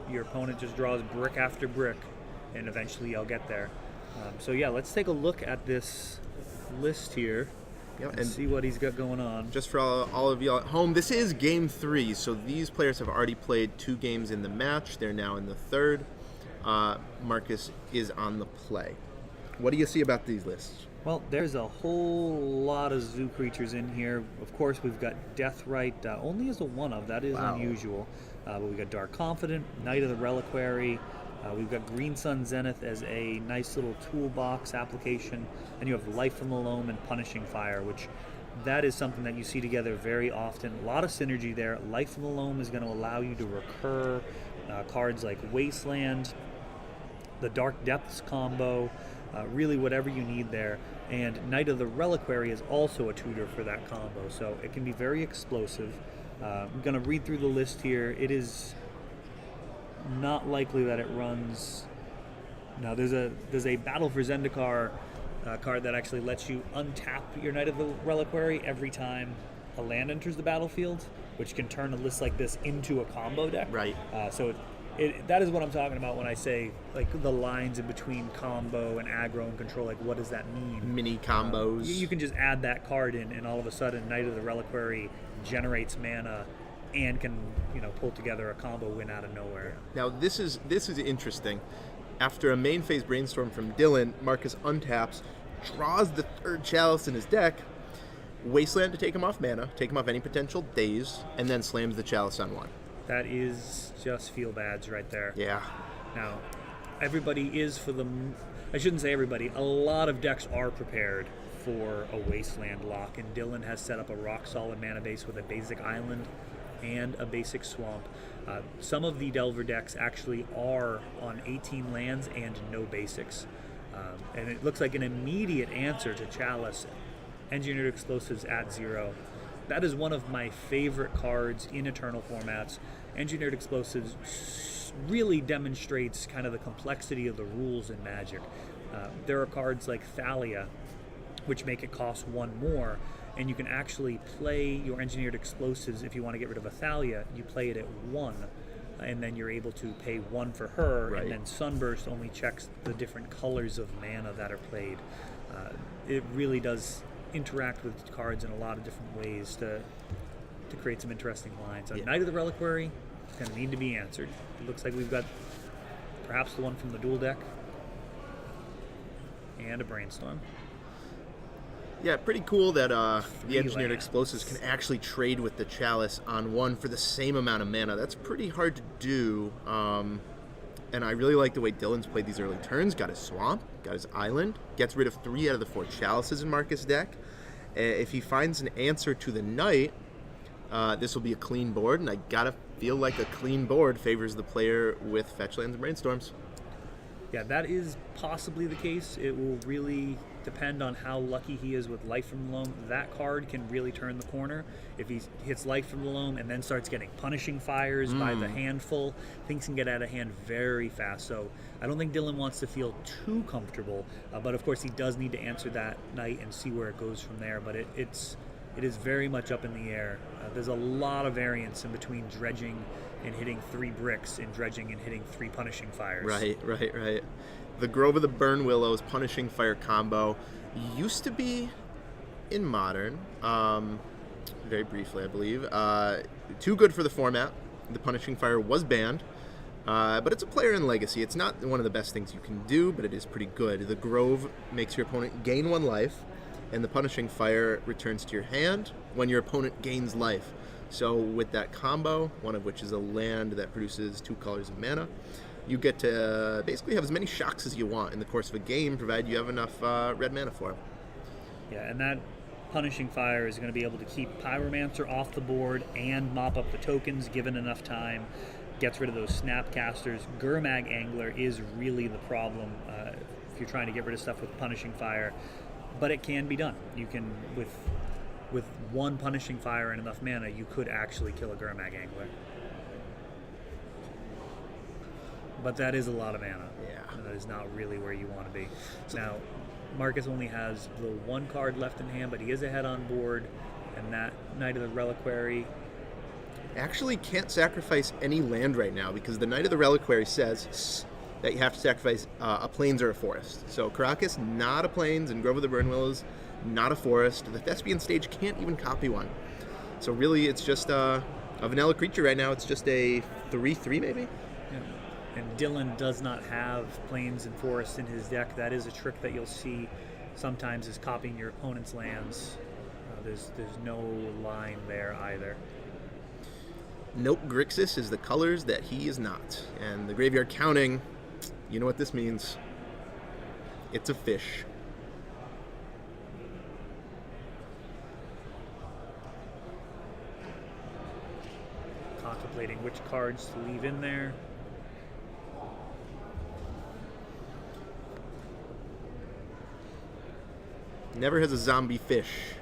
your opponent just draws brick after brick, and eventually I'll get there. So yeah, let's take a look at this list here and see what he's got going on. Just for all of you at home, this is game 3, so these players have already played 2 games in the match. They're now in the 3rd. Marcus is on the play. What do you see about these lists? Well, there's a whole lot of zoo creatures in here. Of course, we've got Deathrite, only as a 1-of. That is unusual. But we've got Dark Confident, Knight of the Reliquary. We've got Green Sun Zenith as a nice little toolbox application. And you have Life from the Loam and Punishing Fire, which that is something that you see together very often. A lot of synergy there. Life from the Loam is going to allow you to recur cards like Wasteland, the Dark Depths combo, really whatever you need there. And Knight of the Reliquary is also a tutor for that combo, so it can be very explosive. I'm going to read through the list here. It is not likely that it runs. Now, there's a Battle for Zendikar card that actually lets you untap your Knight of the Reliquary every time a land enters the battlefield, which can turn a list like this into a combo deck. Right. So that is what I'm talking about when I say like the lines in between combo and aggro and control. Like, what does that mean? Mini combos. You can just add that card in, and all of a sudden, Knight of the Reliquary generates mana and can pull together a combo win out of nowhere. Now this is interesting. After a main phase brainstorm from Dylan, Marcus untaps, draws the 3rd Chalice in his deck, Wasteland to take him off mana, take him off any potential daze, and then slams the Chalice on 1. That is just feel bads right there. Yeah. Now, everybody is I shouldn't say everybody, a lot of decks are prepared for a Wasteland lock, and Dylan has set up a rock solid mana base with a basic island and a basic swamp. Some of the Delver decks actually are on 18 lands and no basics. And it looks like an immediate answer to Chalice, Engineered Explosives at 0. That is one of my favorite cards in Eternal formats. Engineered Explosives really demonstrates kind of the complexity of the rules in Magic. There are cards like Thalia, which make it cost 1 more, and you can actually play your Engineered Explosives. If you want to get rid of a Thalia, you play it at 1, and then you're able to pay 1 for her, right. And then Sunburst only checks the different colors of mana that are played. It really does interact with cards in a lot of different ways to create some interesting lines. So Knight of the Reliquary is going to need to be answered. It looks like we've got perhaps the one from the dual deck and a Brainstorm. Yeah, pretty cool that the Engineered lands. Explosives can actually trade with the Chalice on 1 for the same amount of mana. That's pretty hard to do. And I really like the way Dylan's played these early turns. Got his Swamp, got his Island, gets rid of 3 out of the 4 Chalices in Marcus' deck. If he finds an answer to the Knight, this will be a clean board, and I gotta feel like a clean board favors the player with Fetch Lands and Brainstorms. Yeah, that is possibly the case. It will really depend on how lucky he is with Life from the Loam. That card can really turn the corner. If he hits Life from the Loam and then starts getting Punishing Fires by the handful, things can get out of hand very fast. So I don't think Dylan wants to feel too comfortable, but of course he does need to answer that Knight and see where it goes from there. But it is very much up in the air. There's a lot of variance in between dredging and hitting 3 bricks and dredging and hitting 3 Punishing Fires. Right. The Grove of the Burn Willows Punishing Fire combo used to be in Modern, very briefly I believe. Too good for the format. The Punishing Fire was banned, but it's a player in Legacy. It's not one of the best things you can do, but it is pretty good. The Grove makes your opponent gain 1 life, and the Punishing Fire returns to your hand when your opponent gains life. So with that combo, one of which is a land that produces 2 colors of mana, you get to basically have as many shocks as you want in the course of a game, provided you have enough red mana for them. Yeah, and that Punishing Fire is going to be able to keep Pyromancer off the board and mop up the tokens given enough time. Gets rid of those Snapcasters. Gurmag Angler is really the problem if you're trying to get rid of stuff with Punishing Fire, but it can be done. You can, with 1 Punishing Fire and enough mana, you could actually kill a Gurmag Angler. But that is a lot of mana. Yeah. And that is not really where you want to be. Now, Marcus only has the 1 card left in hand, but he is ahead on board, and that Knight of the Reliquary Actually can't sacrifice any land right now because the Knight of the Reliquary says that you have to sacrifice a plains or a forest. So Caracas, not a plains, and Grove of the Burn Willows, not a forest. The Thespian Stage can't even copy one. So really, it's just a vanilla creature right now. It's just a 3/3 maybe? Yeah. And Dylan does not have plains and forests in his deck. That is a trick that you'll see sometimes, is copying your opponent's lands. There's no line there either. Nope, Grixis is the colors that he is not. And the Graveyard Counting, you know what this means. It's a fish. Contemplating which cards to leave in there. Never has a zombie fish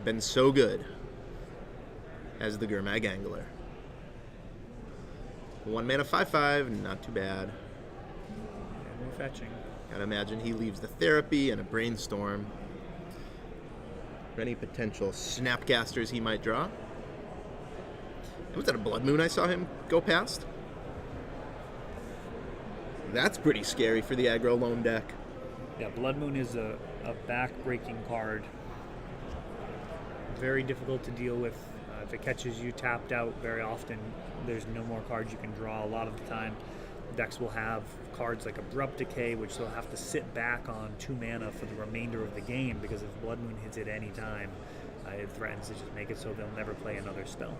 been so good as the Gurmag Angler. 1 mana 5/5, not too bad. And we're fetching. Gotta imagine he leaves the Therapy and a Brainstorm for any potential Snapcasters he might draw. Was that a Blood Moon I saw him go past? That's pretty scary for the aggro lone deck. Yeah, Blood Moon is a back-breaking card. Very difficult to deal with. If it catches you tapped out very often, there's no more cards you can draw. A lot of the time, decks will have cards like Abrupt Decay, which they'll have to sit back on 2 mana for the remainder of the game, because if Blood Moon hits at any time, it threatens to just make it so they'll never play another spell.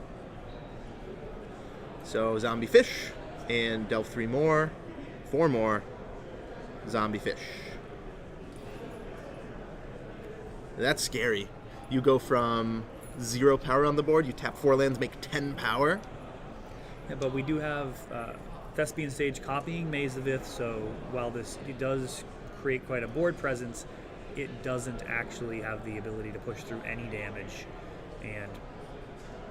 So Zombie Fish, and delve 3 more, 4 more, Zombie Fish. That's scary. You go from 0 power on the board, you tap 4 lands, make 10 power. Yeah, but we do have Thespian Stage copying Maze of Ith, so while it does create quite a board presence, it doesn't actually have the ability to push through any damage. And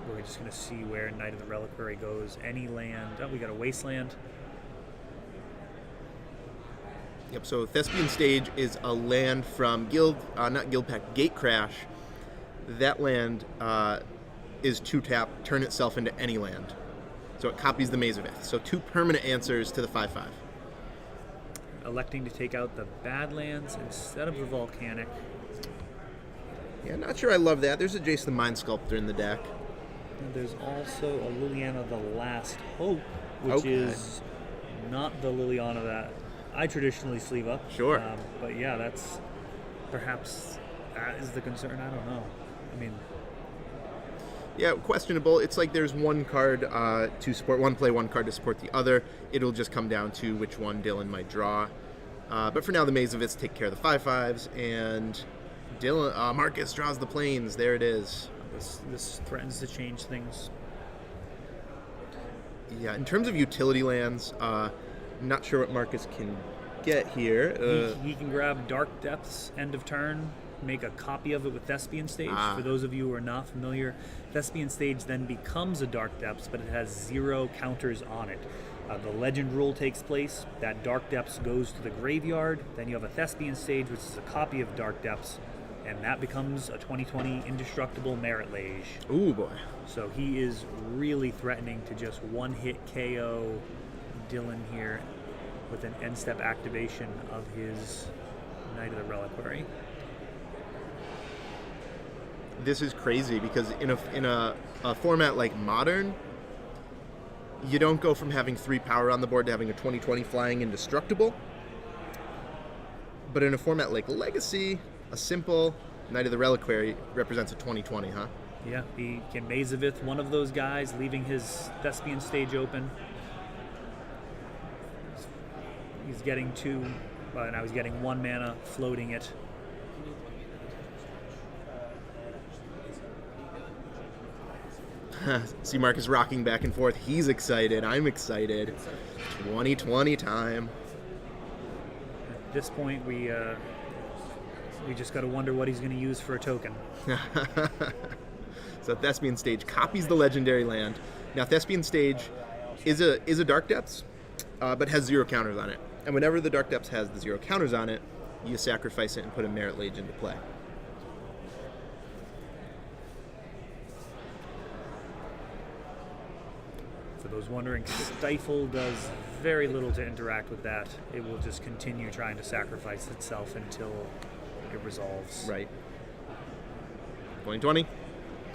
we're just going to see where Knight of the Reliquary goes. Any land. Oh, we got a Wasteland. Yep, so Thespian Stage is a land from not Guild Pact, Gatecrash. That land is 2-tap, turn itself into any land. So it copies the Maze of Ith. So 2 permanent answers to the 5/5. Electing to take out the Badlands instead of the Volcanic. Yeah, not sure I love that. There's a Jason the Mind Sculptor in the deck. And there's also a Liliana the Last Hope, which Okay. is not the Liliana that I traditionally sleeve up. Sure. But yeah, that's perhaps that is the concern. I don't know. I mean, Yeah, questionable. It's like there's one card to support one play, one card to support the other. It'll just come down to which one Dylan might draw. But for now, the Maze of Its take care of the 5/5s, and Marcus draws the plains. There it is. this threatens to change things. Yeah, in terms of utility lands, not sure what Marcus can get here. He can grab Dark Depths end of turn, make a copy of it with Thespian Stage. For those of you who are not familiar, Thespian Stage then becomes a Dark Depths, but it has 0 counters on it. The Legend rule takes place. That Dark Depths goes to the graveyard. Then you have a Thespian Stage, which is a copy of Dark Depths, and that becomes a 2020 Indestructible Merit Lage. Ooh, boy. So he is really threatening to just one-hit KO Dylan here with an end-step activation of his Knight of the Reliquary. This is crazy because in a format like Modern, you don't go from having 3 power on the board to having a 20/20 flying indestructible. But in a format like Legacy, a simple Knight of the Reliquary represents a 20/20, huh? Yeah, he can Maze of Ith one of those guys, leaving his Thespian Stage open. He's getting 2, now he's getting 1 mana, floating it. See Marcus rocking back and forth. He's excited. I'm excited. 2020 time. At this point, we just got to wonder what he's going to use for a token. So Thespian Stage copies the legendary land. Now Thespian Stage is a Dark Depths, but has 0 counters on it. And whenever the Dark Depths has the 0 counters on it, you sacrifice it and put a Merit Lage into play. For those wondering, Stifle does very little to interact with that. It will just continue trying to sacrifice itself until it resolves. Right. 2020.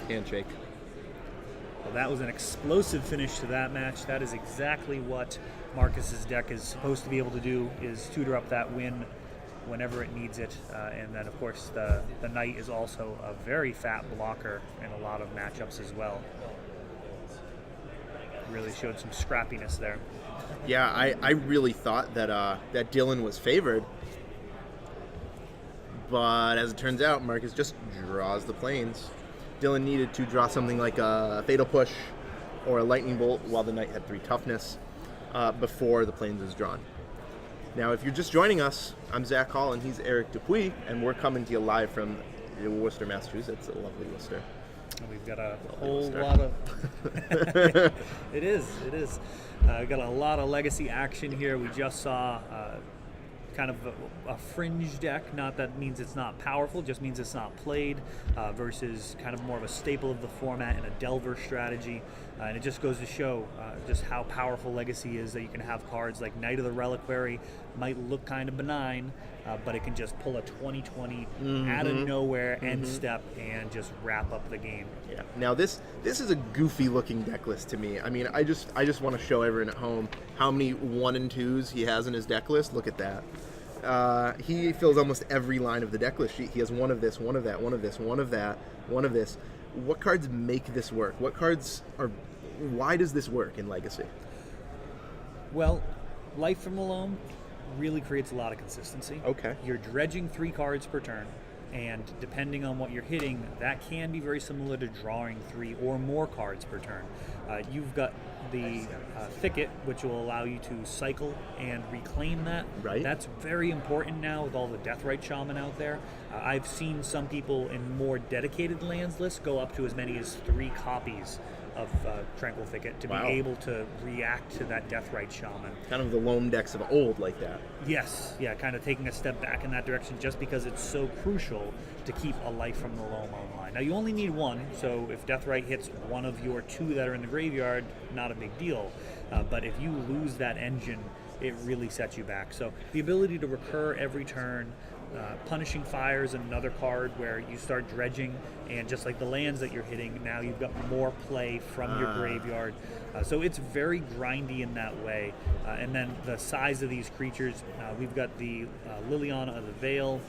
Handshake. Well, that was an explosive finish to that match. That is exactly what Marcus's deck is supposed to be able to do, is tutor up that win whenever it needs it. And then, of course, the Knight is also a very fat blocker in a lot of matchups as well. Really showed some scrappiness there. Yeah, I really thought that that Dylan was favored. But as it turns out, Marcus just draws the planes. Dylan needed to draw something like a Fatal Push or a Lightning Bolt, while the Knight had 3 toughness before the planes was drawn. Now, if you're just joining us, I'm Zach Hall and he's Eric Dupuis, and we're coming to you live from Worcester, Massachusetts. A lovely Worcester. And we've got a Lovely whole Worcester. lot of... It is. We've got a lot of legacy action here. We just saw kind of a fringe deck. Not that means it's not powerful, just means it's not played, versus kind of more of a staple of the format and a Delver strategy. And it just goes to show just how powerful Legacy is, that you can have cards like Knight of the Reliquary, might look kind of benign, but it can just pull a 20/20 out of nowhere end step and just wrap up the game. Yeah. Now this is a goofy looking deck list to me. I mean, I just want to show everyone at home how many 1 and 2s he has in his deck list. Look at that. He fills almost every line of the deck list sheet. He has one of this, one of that, one of this, one of that, one of this. What cards make this work? What cards are? Why does this work in Legacy? Well, Life from the Loam really creates a lot of consistency. Okay. You're dredging 3 cards per turn, and depending on what you're hitting, that can be very similar to drawing 3 or more cards per turn. You've got the Thicket, which will allow you to cycle and reclaim that. Right. That's very important now with all the Deathrite Shaman out there. I've seen some people in more dedicated lands lists go up to as many as 3 copies of Tranquil Thicket to Wow. be able to react to that Deathrite Shaman. Kind of the loam decks of old, like that. Yes, yeah, kind of taking a step back in that direction just because it's so crucial to keep a Life from the Loam online. Now, you only need 1, so if Deathrite hits one of your 2 that are in the graveyard, not a big deal. But if you lose that engine, it really sets you back. So the ability to recur every turn, Punishing Fire is another card where you start dredging, and just like the lands that you're hitting, now you've got more play from your graveyard. So it's very grindy in that way. And then the size of these creatures, we've got the Liliana of the Veil,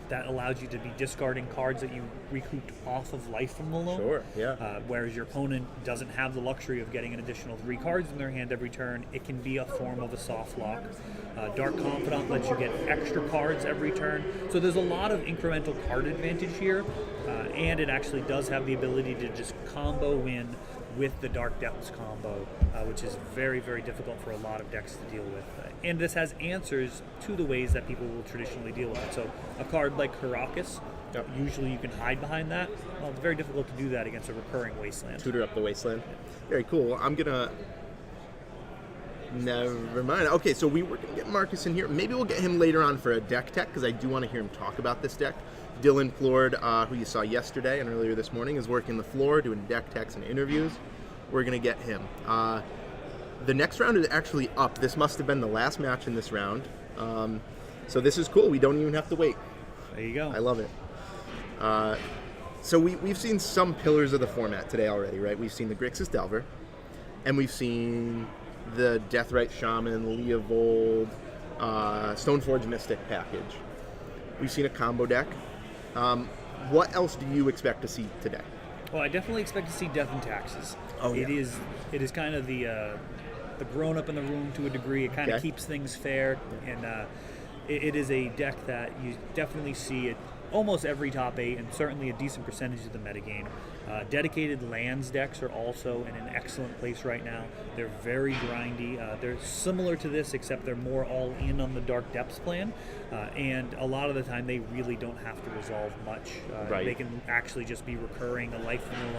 that allows you to be discarding cards that you recouped off of Life from the Loam. Sure, yeah. Whereas your opponent doesn't have the luxury of getting an additional 3 cards in their hand every turn. It can be a form of a soft lock. Dark Confidant lets you get extra cards every turn. So there's a lot of incremental card advantage here, and it actually does have the ability to just combo in with the Dark Depths combo, which is very, very difficult for a lot of decks to deal with. And this has answers to the ways that people will traditionally deal with it. So a card like Karakas, usually you can hide behind that. Well, it's very difficult to do that against a recurring Wasteland. Tutor up the Wasteland. Very cool. I'm gonna... Never mind. Okay, so we were going to get Marcus in here. Maybe we'll get him later on for a deck tech, because I do want to hear him talk about this deck. Dylan Flord, who you saw yesterday and earlier this morning, is working the floor, doing deck techs and interviews. We're going to get him. The next round is actually up. This must have been the last match in this round. So this is cool. We don't even have to wait. There you go. I love it. So we've seen some pillars of the format today already, right? We've seen the Grixis Delver, and we've seen the Deathrite Shaman, Leovold, Stoneforge Mystic package. We've seen a combo deck. What else do you expect to see today? Well, I definitely expect to see Death and Taxes. Oh, yeah. It is kind of the grown up in the room to a degree. It kind of Okay. keeps things fair, and it is a deck that you definitely see it almost every top 8, and certainly a decent percentage of the metagame. Dedicated lands decks are also in an excellent place right now. They're very grindy. They're similar to this, except they're more all in on the Dark Depths plan, and a lot of the time they really don't have to resolve much. Right. They can actually just be recurring a Life from the